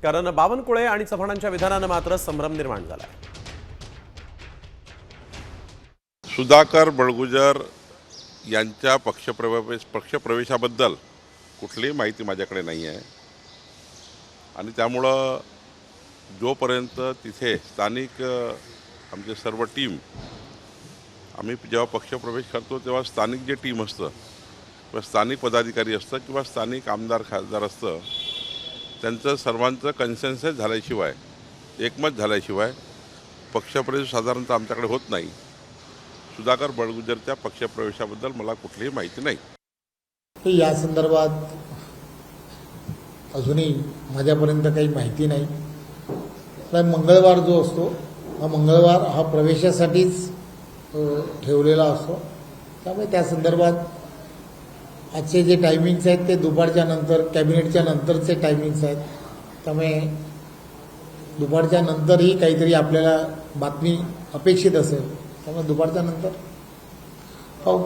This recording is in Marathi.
कारण बावनकुळे आणि चव्हाणांच्या विधानानं मात्र संभ्रम निर्माण झाला आहे। सुधाकर बळगुजर यांच्या पक्षप्रवेशाबद्दल कुठलीही माहिती माझ्याकडे नाही आहे आणि त्यामुळं जोपर्यंत तिथे स्थानिक आमचे सर्व टीम आम्ही जेव्हा पक्षप्रवेश करतो तेव्हा स्थानिक जे टीम असतं किंवा स्थानिक पदाधिकारी असतं किंवा स्थानिक आमदार खासदार असतं त्यांचं सर्वांचं कन्सेन्सस झाल्याशिवाय एकमत झाल्याशिवाय पक्षप्रवेश साधारणतः आमच्याकडे होत नाही। सुधाकर बळगुजरच्या पक्षप्रवेशाबद्दल मला कुठलीही माहिती नाही। या संदर्भात अजूनही माझ्यापर्यंत काही माहिती नाही। मंगळवार जो असतो हा मंगळवार हा प्रवेशासाठीच ठेवलेला असतो, त्यामुळे त्या संदर्भात आजचे जे टायमिंग्स आहेत ते दुपारच्या नंतर कॅबिनेटच्या नंतरचे टायमिंग्स आहेत, त्यामुळे दुपारच्या नंतरही काहीतरी आपल्याला बातमी अपेक्षित असेल, त्यामुळे दुपारच्या नंतर पाहू।